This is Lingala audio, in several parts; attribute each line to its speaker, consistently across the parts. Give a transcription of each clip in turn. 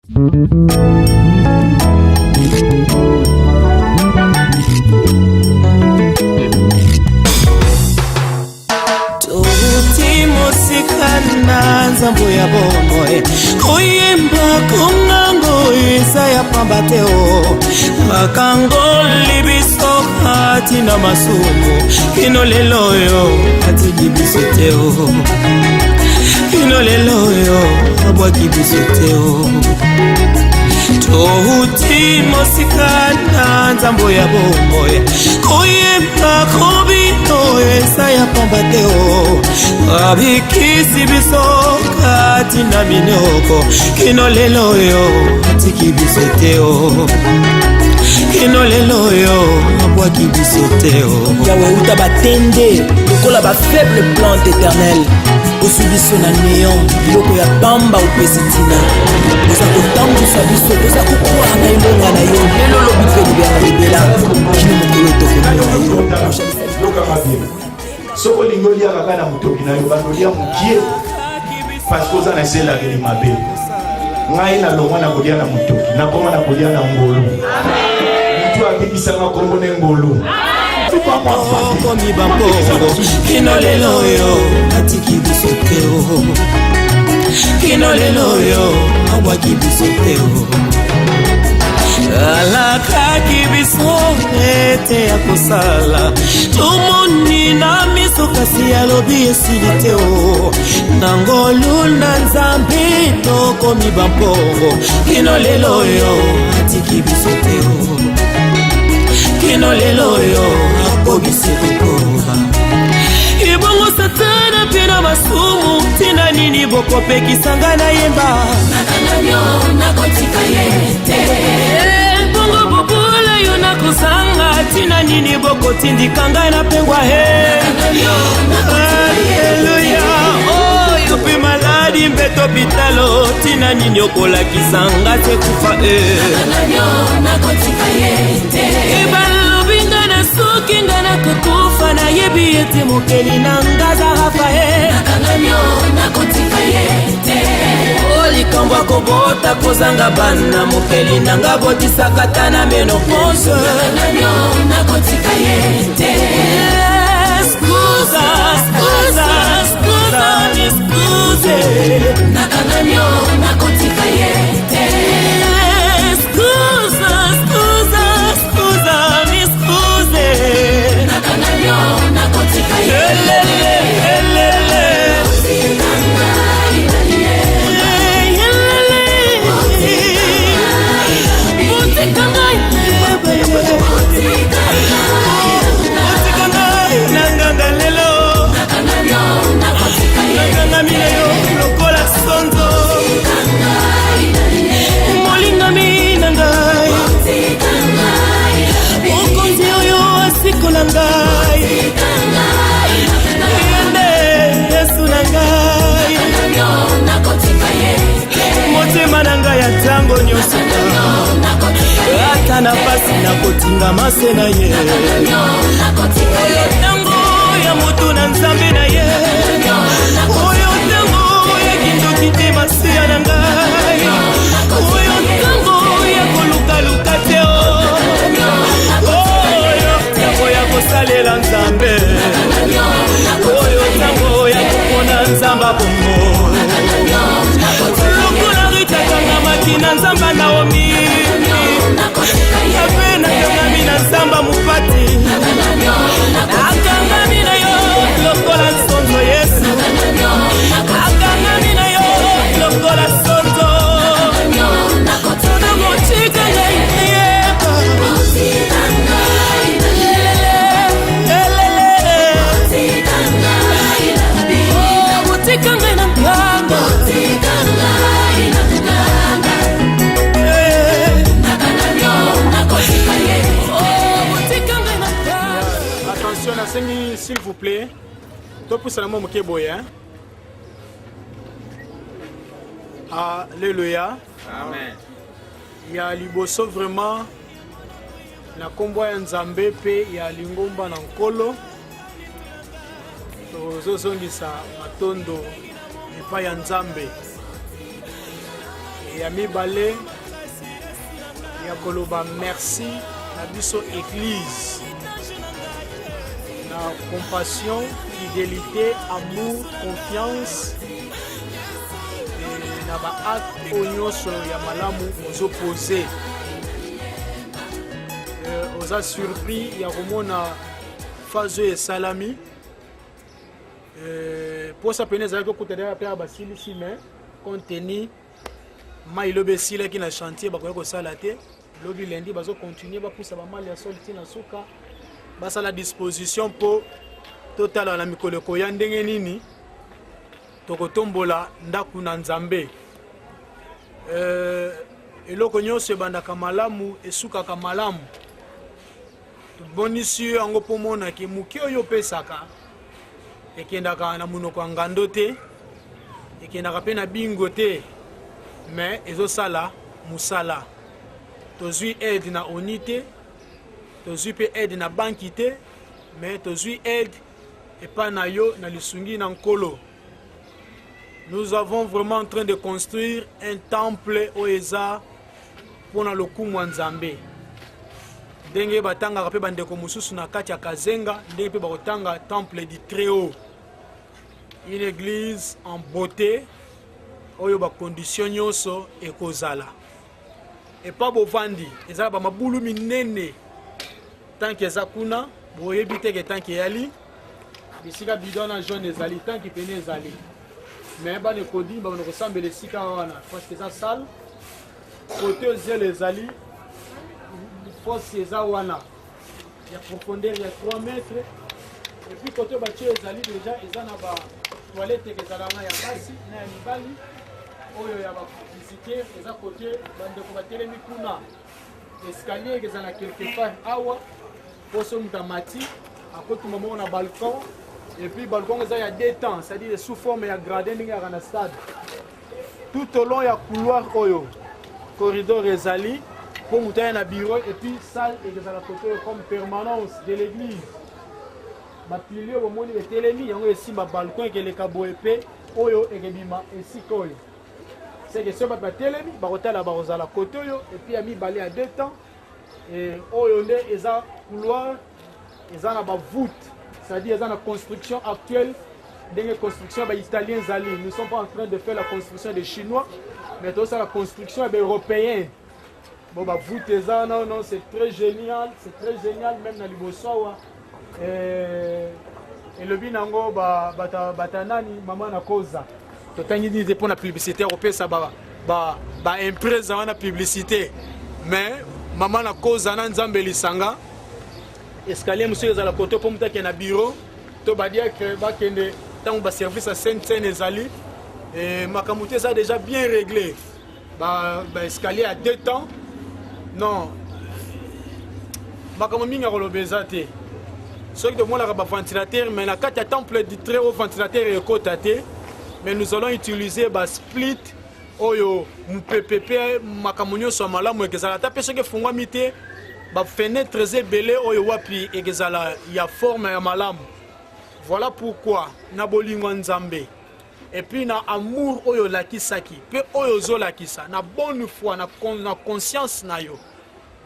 Speaker 1: Nzambo ya bomboe kuyimba kungango isa ya pambateo makango libiso hati na masumu kino leloyo hati libisoteo kino leloyo abwa kibisoteo tohuti mosikana nzambo ya bomboe kuyimba kubito isa ya pambateo abikisi biso kati na minoko kino leloyo atiki bisoteo kino leloyo abwaki bisoteo
Speaker 2: yawe uta batende lokola ba faible plante éternelle osubiso na néant biloko ya pamba upesitina oza kotambusa biso oza kokwara na elonga na yo lelo lobi mpe libera libela kino mokolo tokomona yo
Speaker 3: soko lingoli ya kaka na mutoki na yo bandolia mukie parce que oza na esela keli mabe ngai na longo na kolia na mutoki na koma na kolia na ngolu mutu akikisanga kombo ne ngolu
Speaker 1: komi bampongo kino leloyo atiki bisoteo kino leloyo abwaki bisoteo alakaki biso ete ya kosala tumoni na miso kasi alobi esili te o nangolunda nzambe tokomi bampongo kino leloyo atiki biso te o kino leloyo akobisi kokoba ibongo satana pena masumu tina nini bokopekisanga na yemba
Speaker 4: nakananyo nakotika yete
Speaker 1: bongo bobula yo nakozanga tina nini bokotindikanga na pengwa he Alleluya oyo pe maladi mbeto pitalo tina nini okolakisanga te kufa
Speaker 4: nakananyo nakotika yete
Speaker 1: ebalobinga na soki nga nakokufa nayebi ete mokeli na ngaza hafa he
Speaker 4: nakananyo nakotika yete
Speaker 1: likambo akobota kozanga bana mokeli nanga botisaka ta na menopause
Speaker 4: nakananyo nakotika yete
Speaker 1: Scusa, scusa, scusa, mi scuse
Speaker 4: nakananyo nakotika yete
Speaker 1: Scusa, scusa, scusa, mi scuse
Speaker 4: nakananyo nakotika yete
Speaker 1: motema na ngai ya ntango nyonso ata na pasi nakotinga mase na ye oyo ntango ya motu na nzambe na ye oyo ntango ya kindoki te masiya na ngai oyo ntango ya kolukaluka te oyo ntango ya kosalela nzambe oyo ntango ya kopona nzamba bongo lokola ritakangamaki na nzamba naomi ape nakangami na nzamba mopati akangami na yo lokola nsonzo yesu akangami na yo lokola sonzo na motika ngai yeba motika ngai na nganga
Speaker 5: s'il vous plaît, tout pour ça, Alléluia.
Speaker 6: Amen.
Speaker 5: Il y a liboso vraiment na kombo ya nzambe pe ya lingomba na nkolo tozozongisa matondo epai ya nzambe ya mibale ya koloba merci na biso église na compassion, fidélité, amour, confiance et na ba acte nyonso ya malamu ozopose. Oza surpris ya komona phase et salami pour ça pene ezalaki okuta dea mpe basilisi mais compte tenu mai lobi esilaki na chantier bakoki kosala te lobi lendi bazocontinue bapusa bamali ya soli ntina suka basala disposition mpo totala na mikolo ekoya ndenge nini tokotombola ndako na nzambe. Eloko nyonso ebandaka malamu esukaka malamu. Tobonisi yango mpo monaki moke oyo opesaka ekendaka na monoko ya ngando te, ekendaka mpe na bingo te, mais ezosala mosala. Tozwi aide na oni te, tozwi mpe aide na banki te, mais tozwi aide epa na yo na lisungi na nkolo. Nous avons vraiment en train de construire un temple au Eza pour na lokumu wa Nzambe. Ndenge batanga pe bandeko mususu na kati ya Kazenga, ndenge pe bakotanga temple du Très-Haut. Une église en beauté, oyo ba condition nyonso ekozala. Et pas bovandi, ezala ba mabulu minene. Tant que zakuna, boyebi te ke tant que yali, bisika bidona jaune ezali, tant que pene ezali. Mais ba ne kodi ba ne ressemble sika wana, parce que ça salle. Côté aux les ali, force eza wana. Il y a profondeur, il y a 3 mètres. Et puis côté bâtiment les ali déjà eza na ba toilette que za na ya basi na ya mibali. Oyo ya ba visiter eza côté bande ko batelemi kuna. Escalier que za na quelque part awa poso mutamati à côté moment on a balcon. Et puis le balcon il y a 2 temps, c'est-à-dire sous forme il y a gradin dans le stade. Tout au long il y a couloir oyo, corridor ezali pour monter dans bureau et puis salle et dans la côté comme permanence de l'église. Ba pilier au moment de télémi yango ici ba balcon que les cabo épais oyo et bima ici koyo. C'est que sur ba télémi ba hôtel ba ozala côté oyo et puis a mis balai à 2 temps et oyo nde eza couloir eza na ba voûte. C'est-à-dire dans la construction actuelle, dans la construction italienne, nous ne sommes pas en train de faire la construction des Chinois, mais aussi la construction européenne. Bon, bah, vous, non, non, c'est très génial, même dans les Bossawa. Et le binango, batanani, maman na causa. Totangi dit pour la publicité européenne, ça va imprès dans la publicité. Mais maman na causa, nan zambeli sanga. Escalier monsieur à la côté pour monter na bureau to ba dire que ba kende tant ba service à Sainte-Seine ezali et makamute ça déjà bien réglé ba escalier à 2 temps non makamomi nga kolobeza te ceux qui demandent la ventilateur mais na kati ya temple du Très-Haut ventilateur et côté mais nous allons utiliser ba split oyo mpepepe makamonyo so malamu ekezala ta pese ke fungwa mité ba fenêtre ebele oyo wapi ekezala ya forme ya malamu. Voilà pourquoi na bolingo nzambe et puis na amour oyo lakisaki pe oyo zo lakisa na bonne foi na conscience na yo.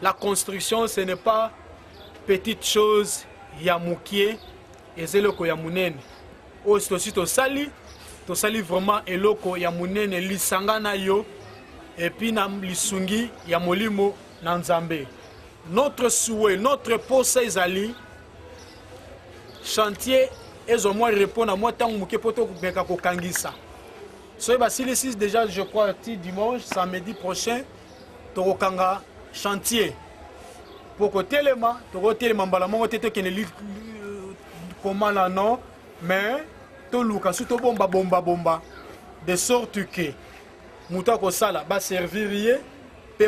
Speaker 5: La construction ce n'est pas petite chose ya mukie ezeloko ya munene. Oyo to sali vraiment eloko ya munene lisanga na yo et puis na lisungi ya molimo na nzambe. Notre souhait, notre pensée ezali chantier ezo moi répondre à moi tant muke poto beka ko kangisa. So ba silisi déjà je crois dimanche samedi prochain to kanga chantier. Pour que telema to telema mbala mongo tete kene comment là non mais to luka surtout bomba de sorte que muta ko sala ba servir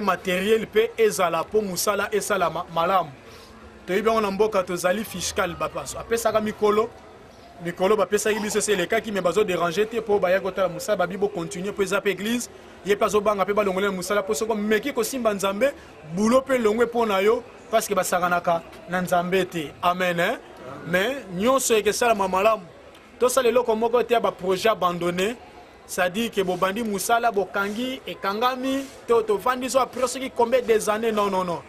Speaker 5: matériel pe ezala po musala esala malamu to yiba on mboka to zali fiscal bapaso apesaka mikolo bapesaki biso c'est le cas qui me bazo déranger te po baya kota musala babibo continuer po ezape église ye pazo banga pe balongole musala po soko meki ko simba nzambe bulo pe longwe po na yo parce que basakanaka na nzambe te amen hein? Mais nyonso ekesala malamu to sala loko moko te ba projet abandonné ça dit que bobandi musala bokangi et kangami to vandi so après ce qui combien des années non.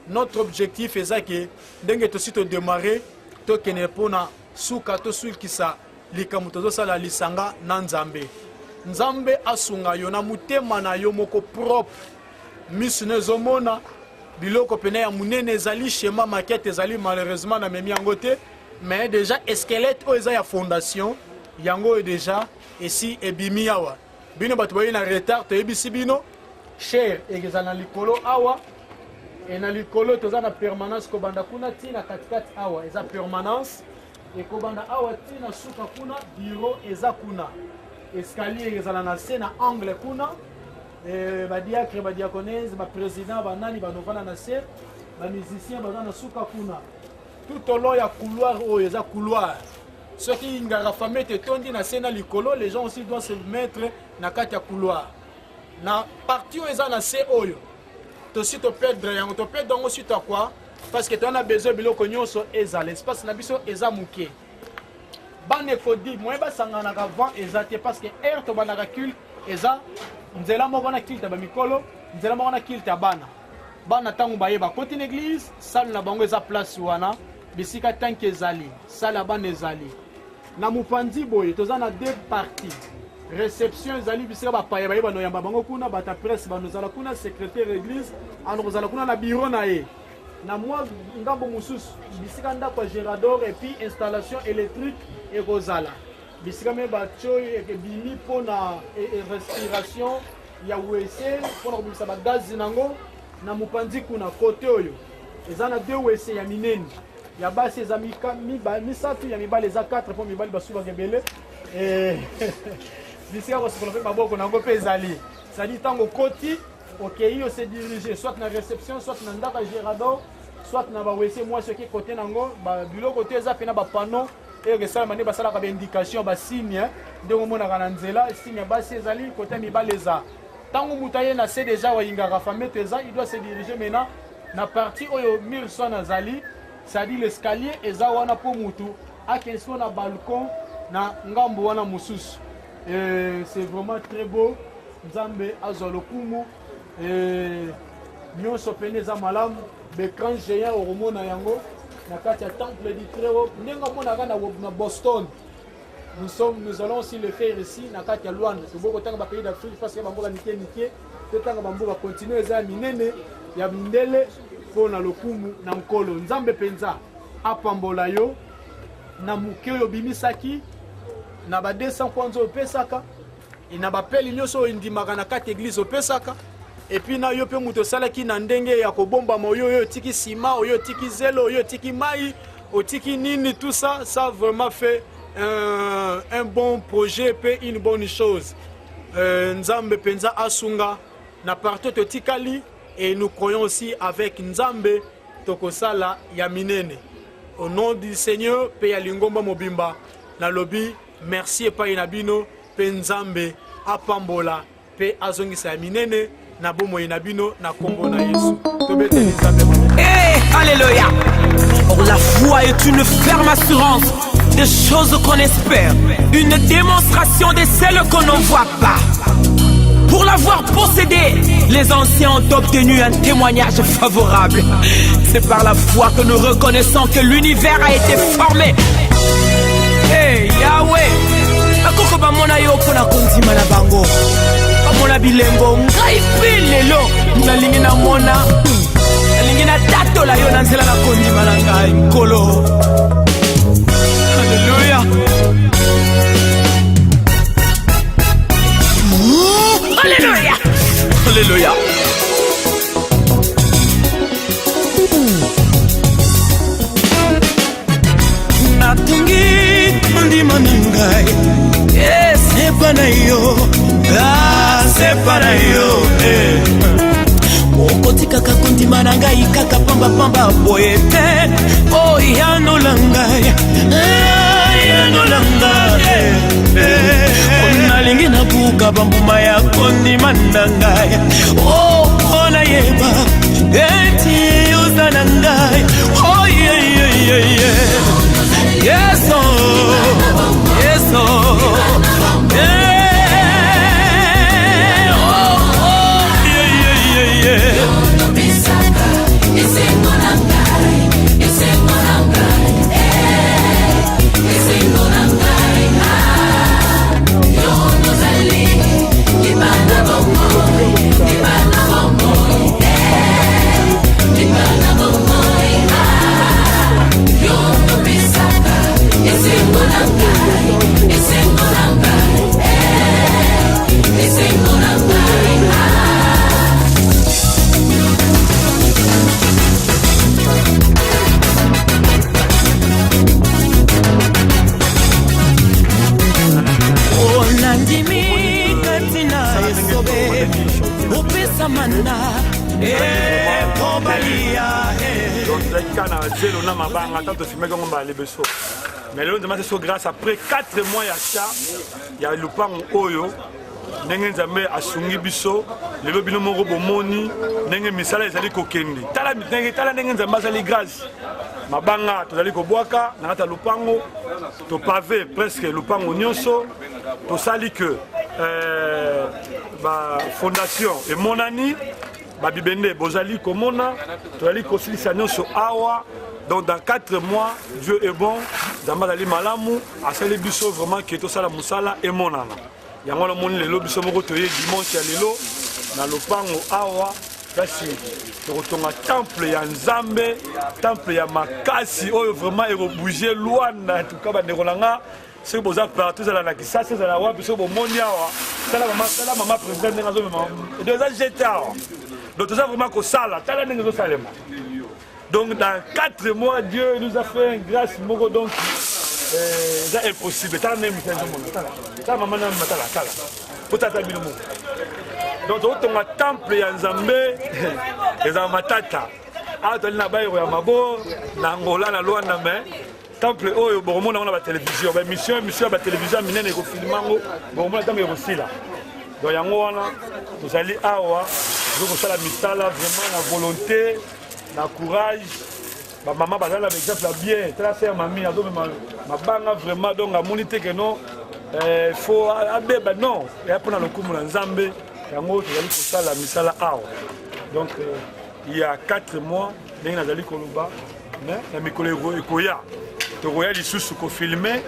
Speaker 5: Notre objectif est ça que dengue to sito démarrer to kene pona suka to sulki sa likamuto sala lisanga na Nzambe. Nzambe asunga yo na mutema na yo moko propre. Misune zomona biloko pene ya munene ezali schéma maquette ezali malheureusement na memi yango te, mais déjà squelette o eza ya fondation yango déjà ici ebimi awa bino bato bayi na retard to ebisi bino cher ezana likolo awa et na likolo toza na permanence ko banda kuna ti na katikati awa eza permanence et ko banda awa ti na suka kuna bureau eza kuna escalier ezala na se na angle kuna badiacre badiaconese baprésident banani banovana na se bamusicien baza na suka kuna tout au long ya couloir oyo eza couloir soki ngara famete tondi na se na likolo les gens aussi doivent se mettre na kati ya couloir na partie oyo eza na se oyo tosi toperdre yango toperdre yango suite à quoi parce que tona besoin biloko nyonso eza l'espace na biso eza muke bane kodi moye basanganaka vent eza te parce que air tobandaka culte eza nzela moko na culte ya bamikolo nzela moko na culte ya bana ntango bayeba koti na église salle na bango eza place wana bisika tanke ezali salle ya bana ezali na mopanzi boye toza na deux parties réception ezali bisika bapaya bayeba noyamba bango kuna bata presse banozala kuna secrétaire église anokozala kuna na bureau na ye na mwa ngambo mosusu bisika ndako ya gérador et puis installation électrique ekozala bisika me batio ebimi mpona respiration ya wc mpona kobimisa bagazi nango na mopanzi kuna kote oyo eza na deux wc ya minene ya basi eza misatu ya mibale eza 4 mpo mibali basubaka ebele bisika kosokola mpe maboko nango mpe ezali sadi ntango koti okei yo se dirige soit na réception soit na ndako ya gérador soit na bawese mwasi oki kote nango biloko te eza mpe na bapano oyo esalama nde basalaka baindication basigne ndenge omonaka na nzela signe ya basi ezali kote mibale eza ntango moto aye na se deja wayingaka famete eza il doit se diriger maintenant na partie oyo mur sona azali c'est-à-dire l'escalier eza wana mpo mutu akende siko na balcon na ngambo wana mosusu c'est vraiment très beau nzambe azwa lokumu nyonso pene eza malamu becran géant okomona yango na kati ya temple du Très-Haut ndenge omonaka na Boston nous allons aussi le faire ici na kati ya Luanda toboko tanga ba pays d'Afrique parce que bamboka nike totanga bamboka continue eza minene ya mindele mpona lokumu na nkolo nzambe mpenza apambola yo na moke oyo obimisaki na ba 200 kwanza opesaka na bapeli nyonso oyo ndimaka na kati église opesaka epuis na yo mpe moto osalaki na ndenge ya kobombama oyo otiki nsima oyo otiki zelo oyo otiki mai otiki nini tout ça ça vraiment fait un bon projet mpe une bonne chose nzambe mpenza asunga na partout totikali et nous croyons aussi avec Nzambe tokosala ya minene au nom du Seigneur pe ya lingomba mobimba na lobi merci epai na bino pe Nzambe apambola pe azongisa ya minene na bomoi na bino na kombo na Yesu tobeteli Nzambe.
Speaker 2: Hey, alléluia. Or la foi est une ferme assurance des choses qu'on espère, une démonstration de celles qu'on ne voit pas. Pour l'avoir possédé, les anciens ont obtenu un témoignage favorable. C'est par la foi que nous reconnaissons que l'univers a été formé. Hey Yahweh, akoko bamona yo pona kontima na bango. Bamona bilembo ngai pilelo nalingi na mona. Nalingi na tato la yo na nzela na kondima na ngai nkolo. Alléluia. Alléluia. Alléluia. Natungi kondima na ngai. Yes, sepana yo. Sepana yo. Okotika kakondima na ngai kaka pamba pamba boye te. Oh yano la ngai. Yano la ngai. Onalingi na buka bambuma ya kondima na ngai. Oh ona yeba eti uza na ngai. Oh yeah yeah yeah yeah. Yes oh. Yes oh. Yeah.
Speaker 6: donc kana zelo na mabanga tanto filmé comme ba lebeso mais le ndema c'est grâce après 4 mois ya cha ya lupango oyo ndenge nzambe asungi biso lelo bino moko bomoni ndenge misala ezali kokende tala ndenge nzambe azali grâce mabanga tozali kobwaka na kata lupango to pavé presque lupango nyonso tosali que ba fondation emonani babibende bozali komona tozali kosilisa nyonso awa. Donc dans 4 mois, Dieu est bon, nzambe azali malamu asali biso vraiment que tosala musala emonana yango na moni lelo biso moko toye dimanche ya lelo na lopango awa kasi tokotonga temple ya nzambe temple ya makasi oyo vraiment ekobouge Luanda en tout cas bandeko na nga soki boza partout ezala na Kisasa ezala wapi soki bomoni awa tala mama président ndenge azomema eza jeté awa donc toza vraiment kosala tala ndenge ezosalema. Donc dans 4 mois, Dieu nous a fait une grâce, donc c'est impossible. Donc on a temple ya Nzambe, les amatata. Ah, tu as na bayo ya mabo, na Angola na Luanda mais temple oyo bon on a la télévision, ben mission la télévision minene ko filmango, bon on a tamé aussi là. Donc yango wana, nous allons awa, donc on sala misala vraiment la volonté. Na courage, ma maman va donner l'exemple bien. Très sérieux, mamie, ado ma banga vraiment donc à moniter que non, faut abeba non. Et après dans le coup mon Nzambe, yango tu allais pour ça la misala awa. Donc il y a 4 mois, nous allons koloba, mais la mikolego ekoya. To roya lisusu ko filmer,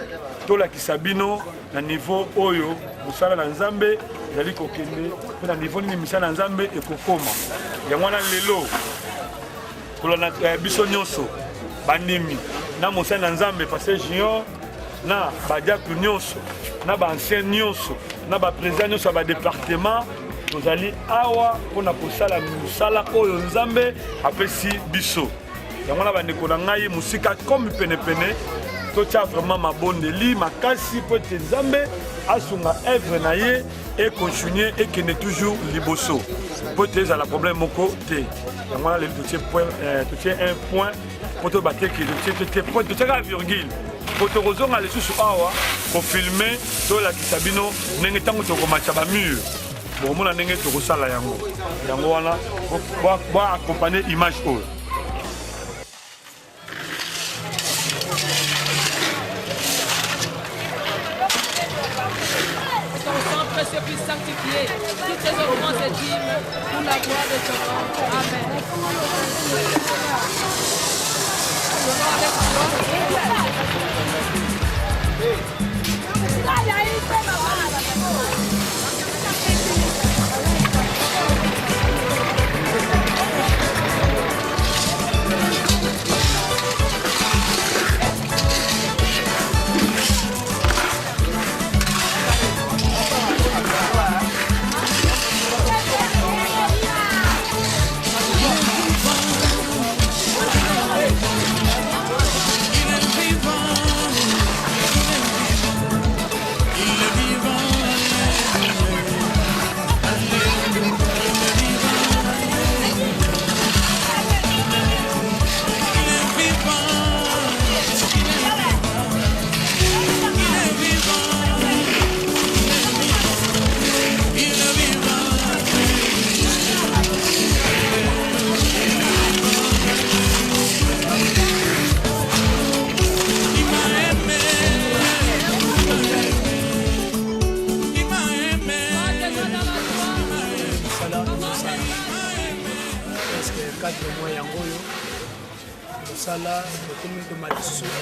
Speaker 6: to la kisabino na niveau oyo, musala na Nzambe, allons ko kende, na niveau ni misala na Nzambe ekokoma. Yango na lelo pour la biso nyonso bandimi na mosana nzambe passé junior na badiaku nyonso na ba ancien nyonso na ba président nyonso ba département tozali awa pona kosala musala oyo nzambe apesi biso yango na bandeko na ngai musika comme penepene totia vraiment mabondeli makasi po ete nzambe asunga œuvre na ye et continuer et qui n'est toujours liboso. Peut-être à la problème moko te. Yango na le tu un point pour te battre qui tu point tu la virgule. Pour te rozonga les sous awa pour filmer to la kisabino ndenge tango to komacha ba mur. Bon mona ndenge to kosala yango. Yango wana ba accompagner image oyo.
Speaker 7: Précieux puisse sanctifier toutes ces offrances et dîmes pour la gloire de ton nom. Amen.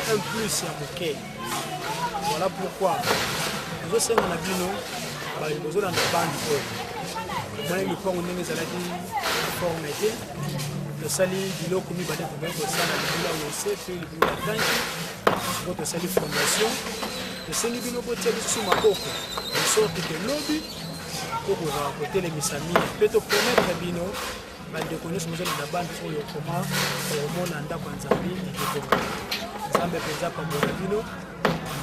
Speaker 5: Un plus ya moke. Voilà pourquoi nous sommes en abino par les besoins de bande pour moi le point où nous allons former le sali bilo comme il va être pour ça la bilo où c'est puis le bilo tanki votre sali fondation le sali bilo botia sur ma boko de sorte que lobby pour côté les misami peut-être promettre bino de connaître nos la bande pour le comment au monde anda kwa nzambi ikoko nzambe penza pa bino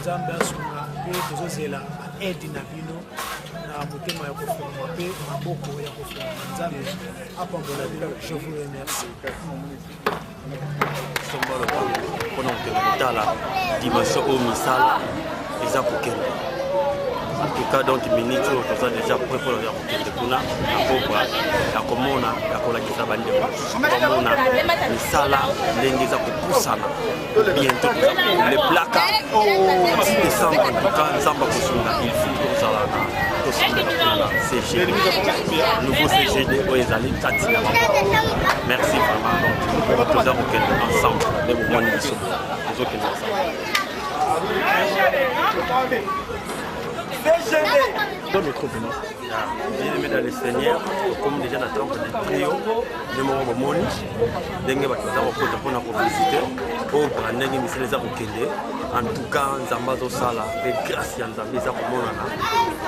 Speaker 5: nzambe asunga pe tozozela aide na bino na motema ya kofungwa mpe maboko ya kofungwa nzambe apambola bino. Je vous remercie.
Speaker 8: sombolo mpona kokende kotala dimension oyo misala eza kokende en tout cas donc minute oyo toza déjà prêt mpona ya kokende kuna na pokwa ya komona ya kolakisa bandeko komona misala ndenge eza kopusana bientôt le plaka 10 décembre en tout cas nzambe akosunga il faut kozala na tosala CG nouveau CGD oyo ezali kati na merci vraiment donc toza kokende ensemble nde bomoni biso tozokende ensemble. Dans notre bien aimé dans le Seigneur, comme déjà dans le temple de Trio, nous avons moni, dengue bataza okota pona ko visiter, au branding misele za kokende. En tout cas, nzamba zo sala, et grâce à nzamba za komonana,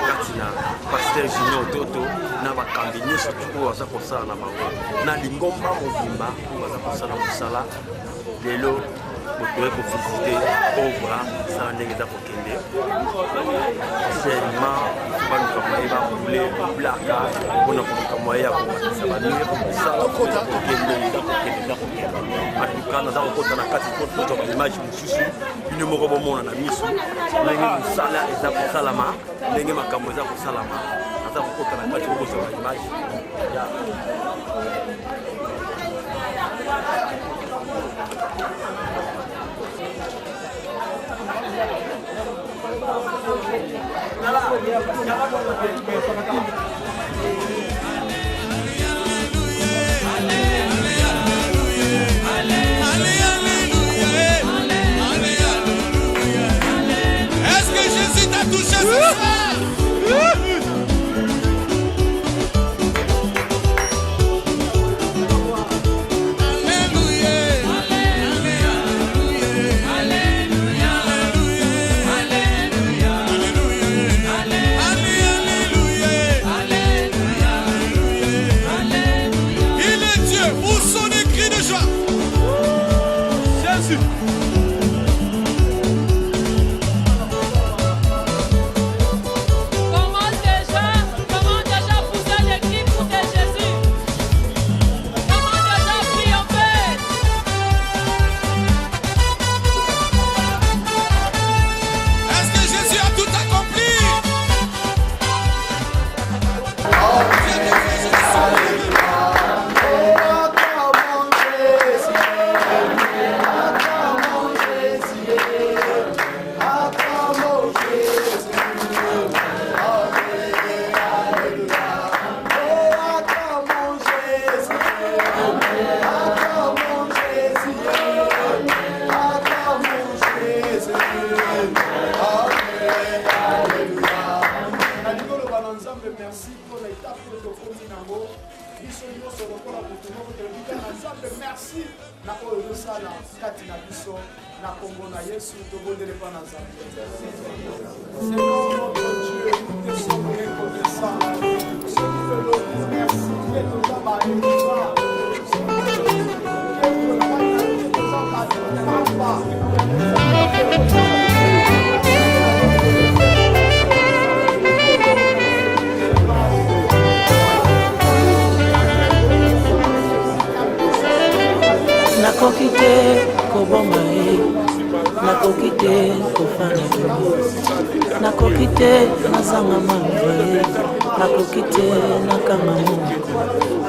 Speaker 8: katina pasteur Junior Toto na bakambi nyonso tuko aza kosala na bango. Na lingomba mobimba, baza kosala mosala. Lelo botoye kovisite ovra sala ndenge eza kokende seulement baluka moye bakule blaka mpona koluka moye ya kobatisa bamire sala kokende eza kokende atuka naza kokota na kati po tozwa baimage mosusu bino moko bomona na miso ndenge mosala eza kosalama ndenge makambo eza kosalama naza kokota na kati po kozwa baimage
Speaker 9: Est-ce que Jésus t'a touché ce soir?
Speaker 5: Merci na oyo sala kati na biso na kombo na Yesu tobondele pa na Nzambe. Seigneur notre Dieu, nous te sommes reconnaissants. Merci de nous avoir
Speaker 2: nakoki te koboma ye, nakoki te kofana ye, nakoki te nazanga mambo ye, nakoki te nakanga moko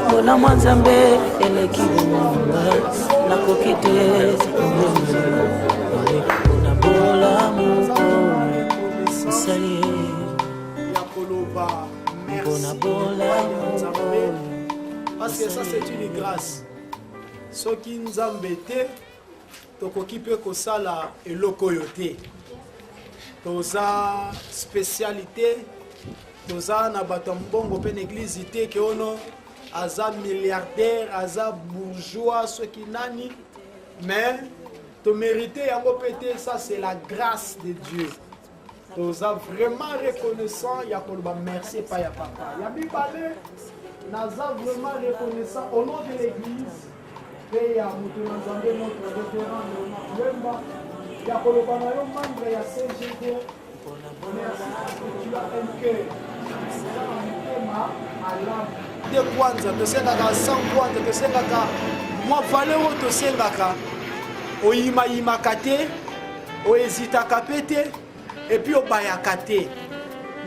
Speaker 2: mpona mwa Nzambe eleki bomonga, nakoki te mpona bolamu osali ye mpona bolamu.
Speaker 5: Parce que ça c'est une grâce. Soki Nzambe te tokoki pe kosala eloko yo te. Toza spécialité, toza na bato mbongo pe l'église te ke ono aza milliardaire, aza bourgeois, soki nani, mais to mériter yango pété, ça c'est la grâce de Dieu. Toza vraiment reconnaissant, ya koloba merci pa ya papa. Ya bibale naza vraiment reconnaissant au nom de l'église. Et à Moutounazambe, notre vétéran de Wemba, Yakolobana, membre de la CGD, merci parce que tu as un cœur. de kwanza tosengaka 100 kwanza tosengaka mwa valeur oyo tosengaka oyimayimaka te oyezitaka pe te epuis obayaka te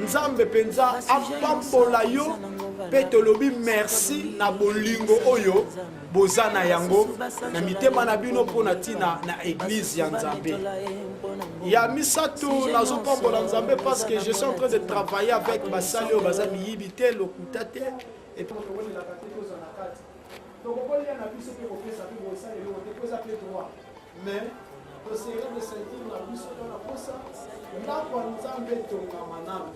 Speaker 5: nzambe mpenza apambola yo mpe tolobi merci na bolingo oyo boza na yango na mitema na bino mpona ntina na eglize ya nzambe ya misato nazopambola nzambe parce que je suis en train de travailler avec basali oyo baza miyibi te lokuta te epiolelaka te kozwa na kati tokokolia na biso mpe kopesa mpe bosaleloko te koza mpe droit mais tosere de sentir na biso to na posa ndako ya nzambe etongama nano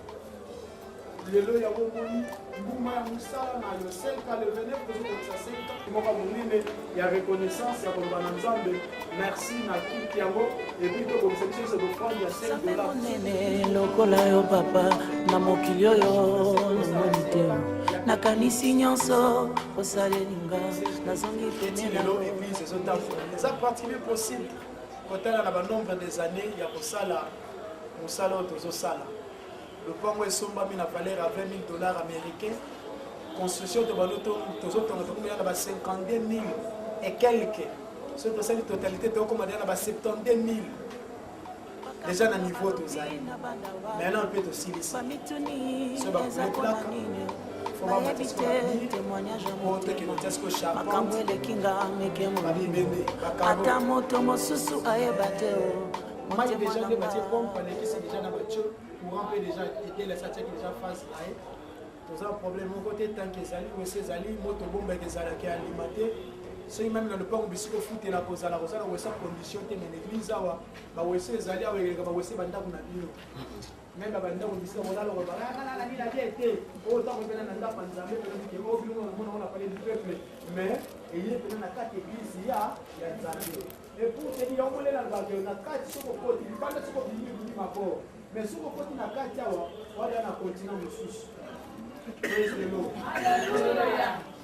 Speaker 5: lelo yango moni mbuma ya mosala na yo 5 ans le 29 tozokotisa 5 ans moko monene ya reconnaissance ya koloba na nzambe merci na kiti yango epui tokobisa biso nyonso bofrande ya 5 $.
Speaker 2: lokola yo papa na mokili oyo namoni te nakanisi nyonso osalelinga nazongi
Speaker 5: lelo église ezotambola eza particulier possible kotala na banombre des années ya kosala mosala oyo tozosala lopango esombami na valeur ya $20,000 américains construction tozotonga tokomela na ba 52 000 et quelques soki tosali totalité tokoma deya na ba 72 000 déjà na niveau tozali maintenant mpe tosilisi so bakomeplaka
Speaker 2: ata moto mosusu ayeba te
Speaker 5: mai déjà nde batie pompe alekisi déjà na batio courant mpe déjà etelesa tiaki déjà face na ye toza problème moko te tanke ezali wese ezali moto bombeke ezalaki alima te soki meme na lopango bisika ofutela kozala wese condition te na l'église awa bawese ezali awa eleka bawese bandako na bino même bandako bisika kolala kobalanalabila te te oyo ntango mpena na ndako ya nzambe penake oyo bino mona ona parler du peuple mais eye pena na kati église ya nzambe epour tedi yango lela bakeo na kati soko koti libanda soko bilibili mabor mais soko koti na kati awa wala na continent mosusu lelo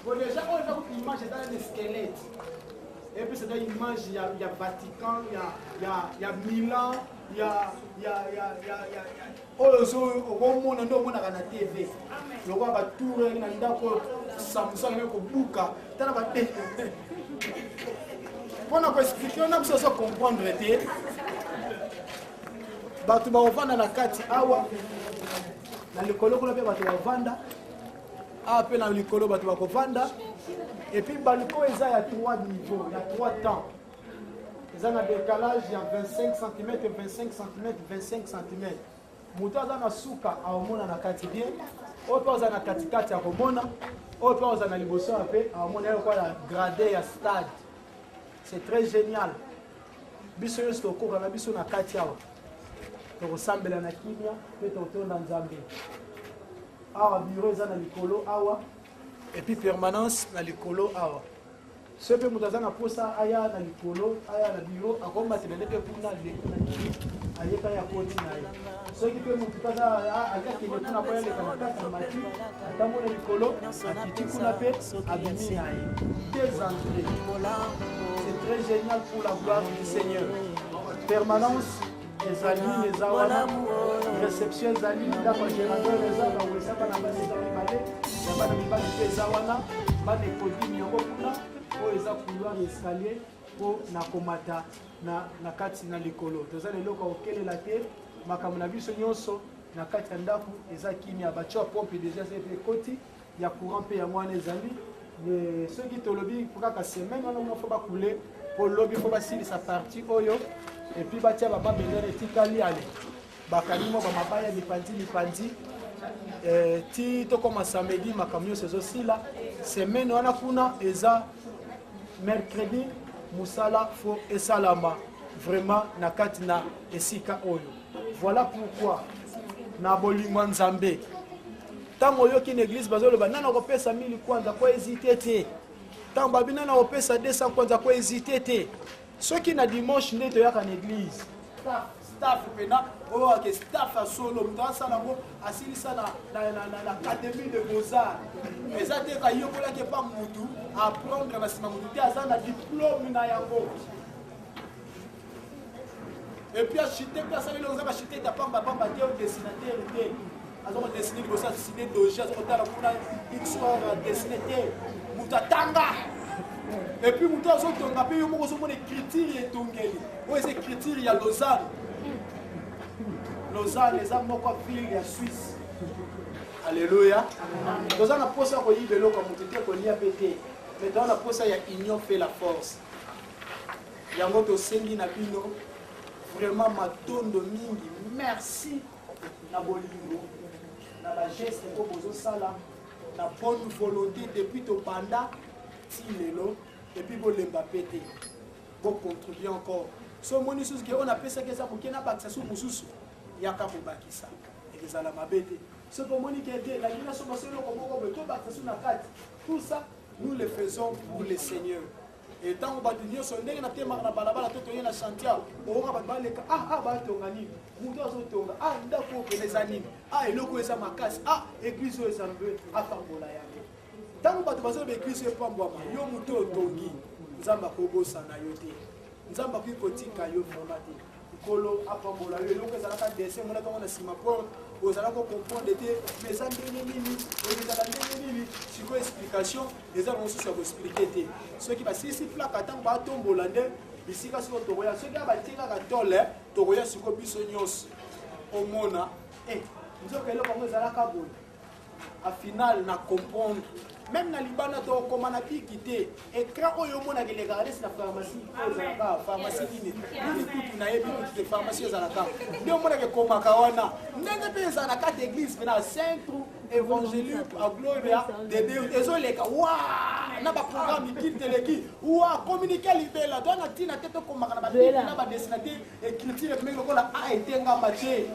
Speaker 5: bon déjà oyo eza koki image eza na squelette et puis c'est une image ya Vatican ya Milan oyo okomona nde omonaka na tv lokola batour na ndako samsung me kobuka tana bate mpona koexplike na biso ozo comprendre te bato bakovanda na kati awa na likolo kuna mpe bato bavanda awa mpe na likolo bato bakovanda epuis baliko eza ya 3 niveau ya 3 temps eza na décalage ya 25 cm 25 cm 25 cm moto aza na suka aomona na kati bien oyo mpe aza na katikati akomona oyo mpe aza na liboso ya mpe aomona yokola grade ya stade c'est très génial biso nyonso tokoka na biso na kati awa tokosambela na kimia mpe tokotonda nzambe awa biro eza na likolo awa epuis permanence na likolo awa so mpe moto aza na posa aya na likolo aya na biro akomatela nde mpe kuna ayeka ya koti na ye soki mpe motu akakende kuna po yaleka na kati mati atambo na likolo akiti kuna mpe abimi na ye des entrées c'est très génial pour la gloire du Seigneur permanence ezali eza wana réception ezali ndako ya gérateur eza bawesa bana basi eza mibale ya bana mibali mpe eza wana bana ekodimi yango kuna oyo eza couloir ya escalier mpo na komata na kati na likolo toza na eloko ya kokelela te makambo na biso nyonso na kati ya ndako eza kimia batio ya pompe deja eza mpe ekoti ya courant mpe yango wana ezali soki tolobi kaka semaine wana mona fo bakule mpo lobi fo basilisa parti oyo epuis batia bamabendele etikali ale bakangi moko bamabaya mipanzi ti tokoma samedi makambo nyonso ezosila semaine wana kuna eza mercredi mosala fo esalama vraiment na kati na esika oyo voilà pourquoi na bolingo nzambe ntango oyoki na église bazoloba nana kopesa 1000 kwanza ko hésité te ntango babi nana kopesa 200 kwanza ko hésité te soki na dimanche nde toyaka na église staff pena oyo ake staff ya solo moto asala yango asilisa na académie de beaux-arts eza te kayokolaki epa motu aprendre na nsima motu te aza na diplôme na yango epuis achite mpe asali longo eza bachite ta pambapamba te odessinateur te azo dessiner liboso dessiner dossier azo kotala kuna histoire dessiner te moto atanga et puis moto azotonga mpe yo moko ozomona écriture etongeli oyo eza écriture ya Lausanne eza moko ville ya Suisse. Alléluia. Toza na posa koyiba eloko moto te kolia mpe te mais toza na posa ya union fait la force. Yango tosengi na bino vraiment matondo mingi merci na bolingo na bageste mpo bozosala na bonne volonté depuis topanda ti lelo epuis bolemba mpe te bocontribue encore so omoni susu ke oyo napesaki eza moke nabakisa su mosusu yaka kobakisa ekezala mabe te soki omoni ke te nalingi naso baso eloko moko boye tobakisa su na kati tout ça nous le faisons pour le Seigneur. Et tant que bato nyonso ndenge natemaka na balabala to toye na chantier okoka bato baleka batonga nini moto azotonga ndako okende eza nini eloko eza makasi église oyo eza mbe apambola yango ntango bato bazoyeba église oyo epambwama yo moto otongi nzambe akobosana yo te nzambe akoki kotika yo vraimen te nkolo apambola yo eloko ezalaka dessin monaka ngo na nsima mpo ozala kocomprendre te mais eza ndenge nini ezala ndenge nini sikoyo explication eza mosusu ya koexplike te soki basilisi plaka ntango batombola nde bisika siko tokoya soki abatikaka tole tokoya siko biso nyonso omona nzoka eloko yango ezalaka boye afinal na comprendre même na libanda tokoma na biki te écran oyo omonaka elekaka nesi na pharmacie ezalaka pharmacie nini tutu nayebi kutu te pharmacie ezalaka nde omonaka ekomaka wana ndenge mpe ezala na kati église mpe na centre évangélique a gloria de ezoleka wa na baprogramme ikiteleki wa communiqué libela to na ntina te tokomaka na babiki na badesinateur écriture ekomeki lokola etengama te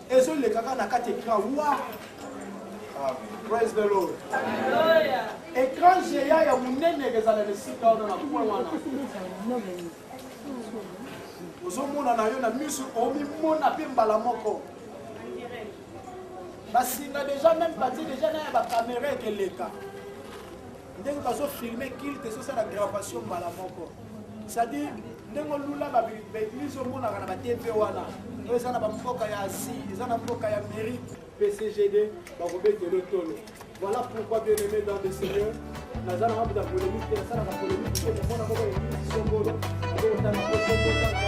Speaker 5: ezolekaka na kati écran wa. Praise the Lord. Écran géant ya munene ezala lesika wana na point wana. Ozomona na yo na misu omimona mpe mbala moko. Basinga déjà même bati déjà na ba caméra ekeleka. Ndenge bazofilme kilte ezosala gravation mbala moko. C'est-à-dire ndenge olula baeglise omonaka na batv wana oyo eza na bamboka ya Asie eza na mboka ya Amérique PCGD bakobetela tolo. Voilà pourquoi bien aimé dans le Seigneur naza na mabuda polémique te nasalaka polémique te omona moko église songolo azokotana kosongolo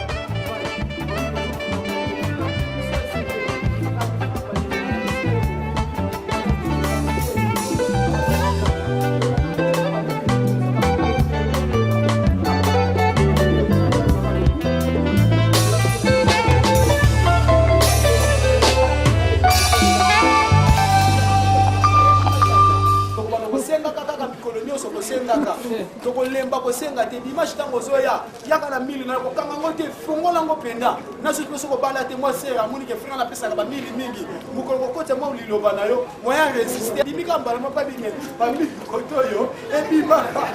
Speaker 5: tokolemba kosenga te dimanche ntango ozoya yaka na mili na kokanga ngo te fongola ngo mpenza na soki mpe sokobala te mwa sere amonike frere napesaka bamili mingi mokolo kokota mwa liloba na yo moya resiste bimika mbala mwa babinge bamili koto oyo ebimaka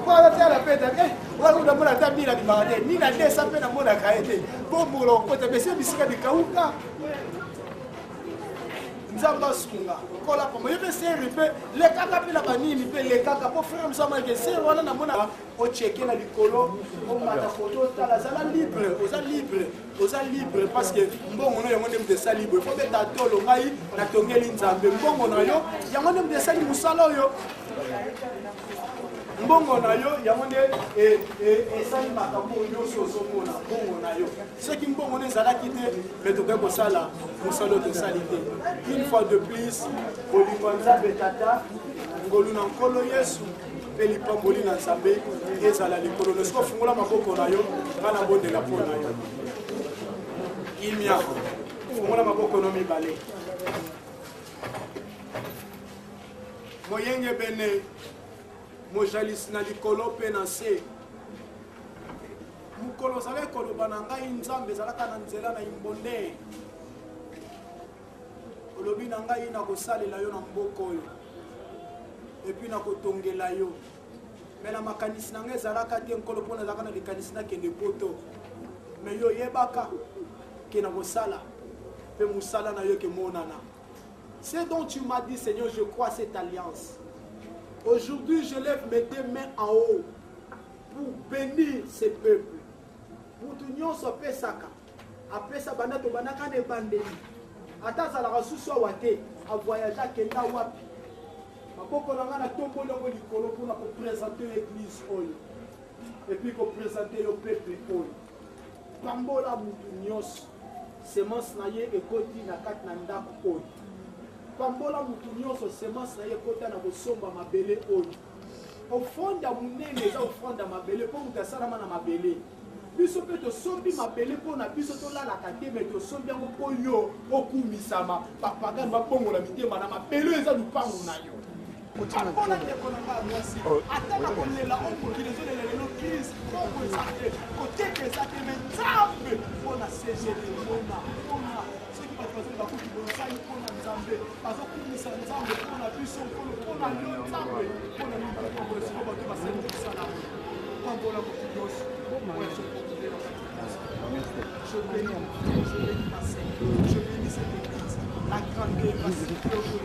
Speaker 5: wana te alapeta wana mona ata mili abimaka te nini adesa mpe namonaka ye te po mokolo kokota mese bisika bikauka nzamba sunga kola pamo yebe seri pe lekaka pe la banini pe lekaka po frère msama ke seri wana na mona o checker na likolo o mata photo tala zala libre oza libre parce que mbongo no yango ndem de sa libre faut beta tolo ngai na tongeli nzambe mbongo na yo yango ndem de sa li musala yo mbongo na yo yango nde esali makambo nyonso ozomona mbongo na yo soki mbongo no ezalaki te me tokoki kosala mosala oyo tosali te une fois de plus bolingo nzambe tata ngolu na nkolo yesu mpe lipamboli na nzambe ezala likolo no soki ofungola maboko na yo nga na bondela mpo na yo imia fungola maboko no mibale moyenge bene mojalisi na likolo mpe na se mokolo ozalaki koloba na ngai nzambe ezalaka na nzela na imbonde olobi na ngai nakosalela yo na mboka oyo epui nakotongela yo me na makanisi na ngai ezalaka te nkolo mpo nazalaka na likanisi nakende poto me yo yebaka ke nakosala mpe mosala na yo kemonana. C'est dont tu m'as dit Seigneur, je crois à cette alliance. Aujourd'hui, je lève mes deux mains en haut pour bénir ces peuples. Pour tout le monde, après ça banda to banda kana ebandeli ata azalaka susu awa te avoyage akenda wapi maboko na nga na tomboli yango likolo mpona koprésente l'église oyo epuis koprésente yo peuple oyo pambola mutu nyonso semence na ye ekoti na kati na ndako oyo pambola mutu nyonso semence na ye ekota na kosomba mabele oyo ofrande ya monene eza ofrande ya mabele mpo moto asalama na mabele biso mpe tosombi mabele mpo na biso tolalaka te me tosombi yango mpo yo okumisama bapagani babongola mitema na mabele eza lupango na yo pambola ndeko na ngai mwasi ataka kolela omokili ezolela lelo krist kongo eza te koteka eza te me nzambe mpo na segele mona mpona soki bato bazali bakuti bozali mpona nzambe bazokumisa nzambe mpona biso nkolo mpona yo nzambe mpona niniaosiko bato basali kosala pambola motu nyonso je bénis ma Seigneur, je bénis cette église, la grandeur, la sécurité,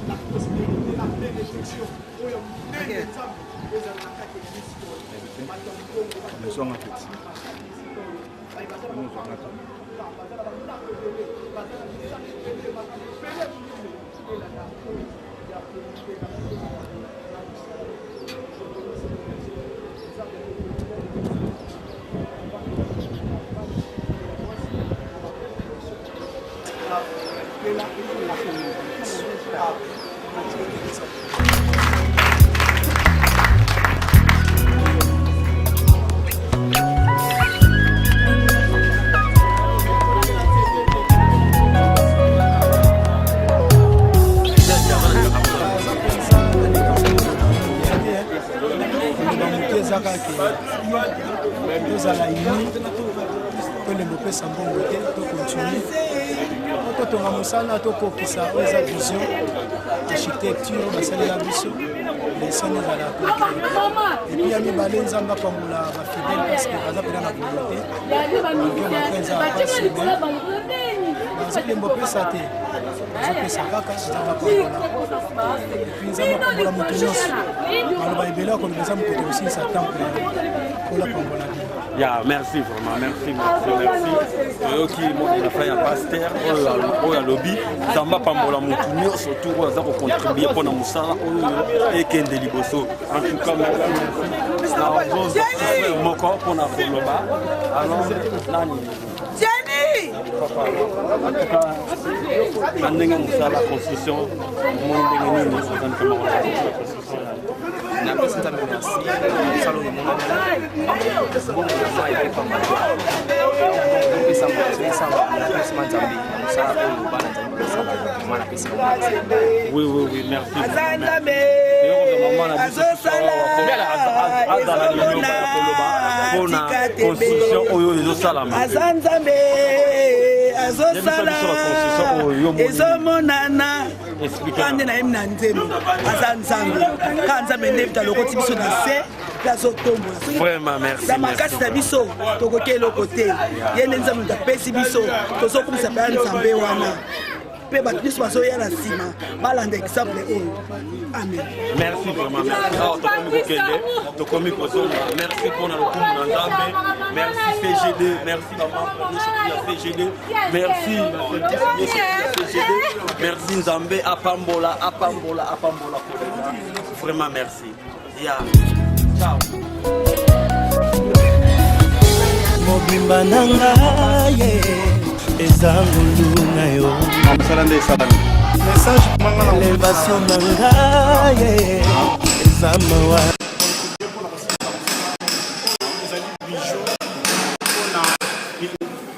Speaker 5: la prospérité, la bénédiction.
Speaker 3: Nous sommes en fait.
Speaker 5: tozala ini tolembo pesa mbongo te tocontinue totonga mosala tokokisa oyo eza vision architecture basalela biso lesoni ezala epuis ya mibale nzambe apambola bafidele parceke baza mpena na volonté bakenza bazolembo pesa te bazopesa kaka nzambe apambola epuis nzambe apambola moto nyonso maloba ebele akoloba eza mokoto kosilisa temple mpona pambola bino.
Speaker 8: Ya, merci vraiment, merci. Oki il a fait un pasteur au lobby, Zamba Pambola Moutounio surtout on a contribué pour la Moussara et Kende Liboso. En tout cas, merci. Mon corps pour la Foloba. Alors, Nani. En tout cas, Mandinga Moussara construction, Mondinga Moussara construction. Na pesa nzambe merci salon ya mwana bongo za ya pamba pesa mwana sana pesa nzambe ça on bana nzambe pesa mwana pesa oui merci nzambe azosala azala nyumba ya koloba pona construction oyo ezosalama nzambe azosala ezomonana ande na yemna nzembo aza nzambe ka nzambe ndevita lokoti biso na se plazotombola vraiment merci na makasi na biso tokoki eloko te ye nde nzambe tapesi biso tozokumisa mpe ya nzambe wana mpe bato nyonso bazoya na nsima balanda exemple oyo amen. Merci vraiment, merci. Tokomi kozonga, merci mpona lokumu na nzambe, merci CGD, merci maman ya CGD, merci CGD, merci nzambe apambola vraiment merci. Ya ciao.
Speaker 1: Mobimba nanga ye ezangulu na yo message elevation nanga ye ezamawa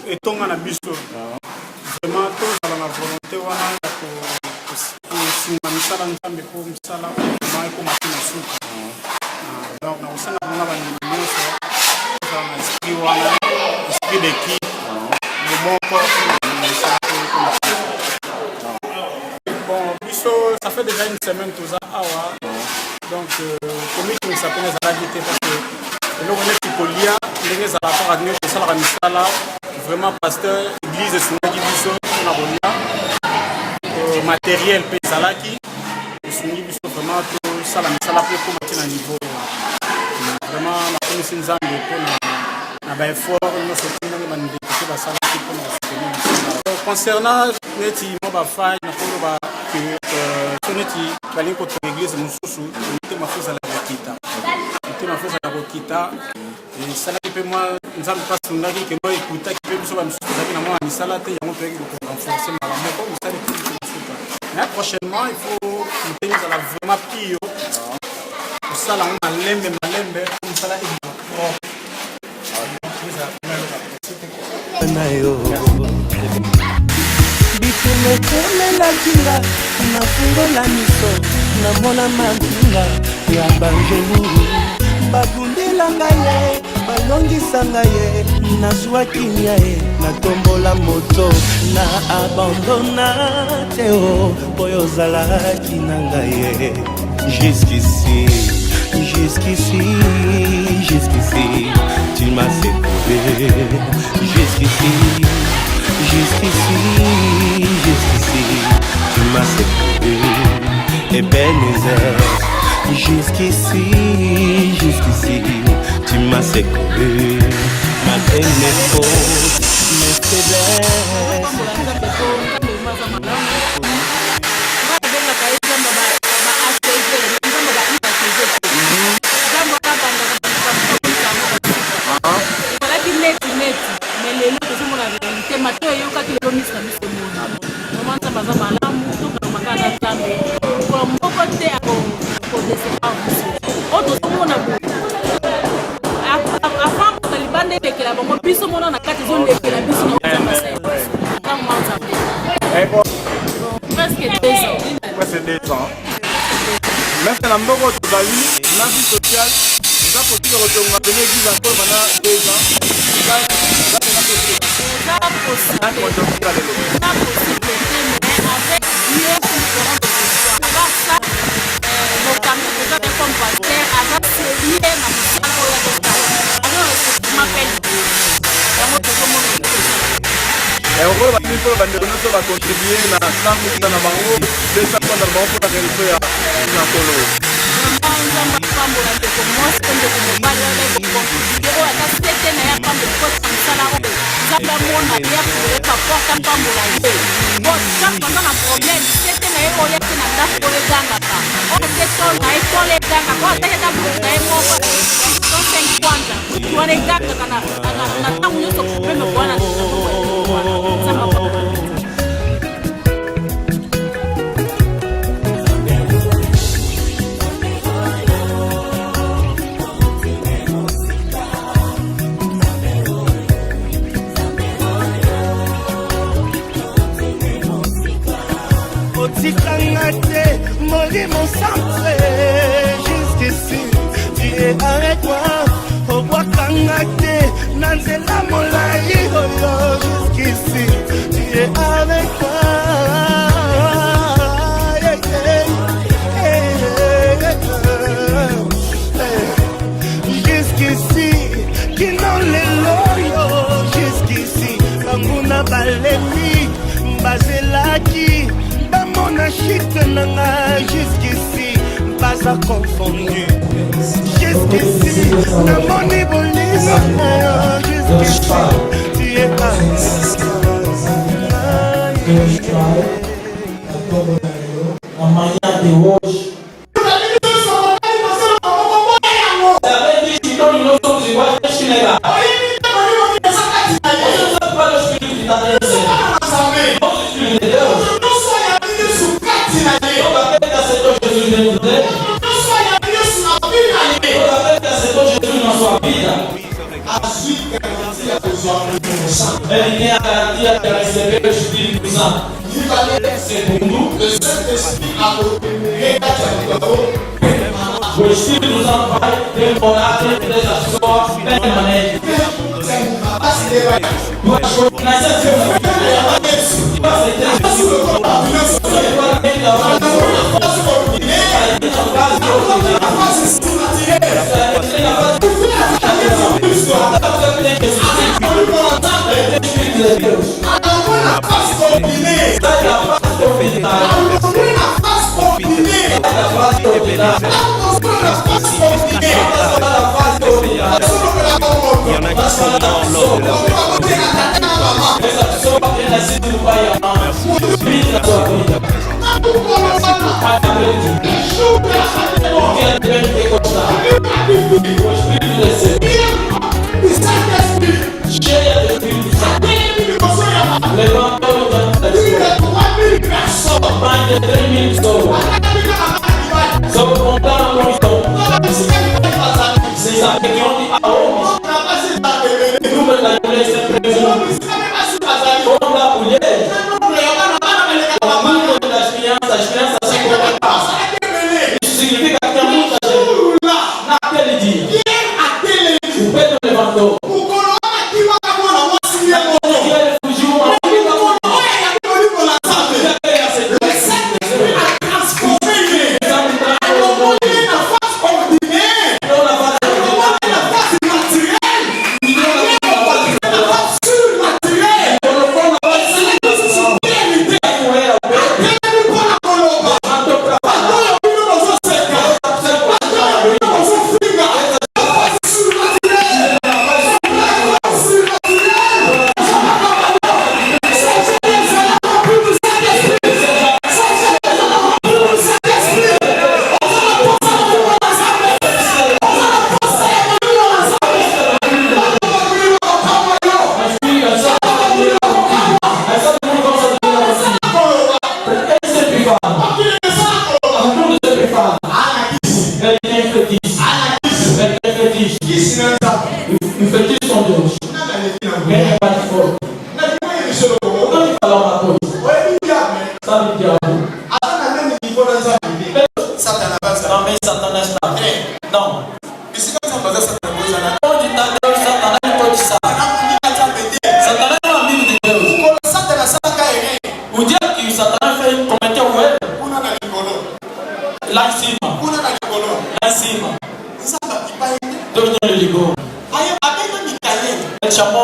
Speaker 5: etonga na biso vraiment tozala na volonté wana ya kosinga misala nzambe mpo misala ma ekomaki na suka donc na kosanga mpona bandimi nyonso tozala na esprit wana esprit d'équipe momoko bon biso ça fait déjà une semaine toza awa donc komiki misapene ezalaki te parce que eloko neti kolia ndenge ezalaka kaka ndenge kosalaka misala vraiment pasteur église esungaki biso mpona kolia matériel mpe ezalaki esungi biso vraiment tosala misala mpe ekoma te na niveau vraiment nakomisi nzambe mpona na effort concernant neti moba fai na kondo ba que soneti bali ko l'église mususu nti mafuza la kita nti mafuza la kita et ça là pe moi nzambe passe ndaki que moi écouta qui peut so ba mususu na moi ni sala te yango pe ko renforcer ma moko musali mais prochainement il faut tenir ça la vraiment pio pour ça là on malembe comme ça là
Speaker 1: bitumekolelakinga nafungola miso namona mabinga ya bangelu babundelanga ye balongisanga ye nazwaki nia ye natombola moto na abandona te o oyo ozalaki na ngai ye jusqu'ici tu m'as secoué jusqu'ici tu m'as secoué Ebenezer jusqu'ici tu m'as secoué malgré mes fautes mes faiblesses
Speaker 5: presque 2 ans. Même si la mboko tozali na vie sociale, nous avons possible de retourner à l'église encore pendant 2 ans. Et on va contribuer à la santé de la banque, de sa part de la banque pour la mon centre jusqu'ici tu es avec moi au bois kangate nanzela molai jusqu'ici tu es avec moi jusqu'ici kino lelo yo jusqu'ici banguna balemi bazelaki bamona chute nanga jusqu'ici pas à confondu jusqu'ici namoni bolingo jusqu'ici tu es
Speaker 10: Elle vient à garantir qu'elle a recevé le Esprit Saint. C'est pour nous. Le Saint-Esprit a le Esprit nous envoie des morales, des actions permanentes.
Speaker 1: Il y en a
Speaker 10: El chamón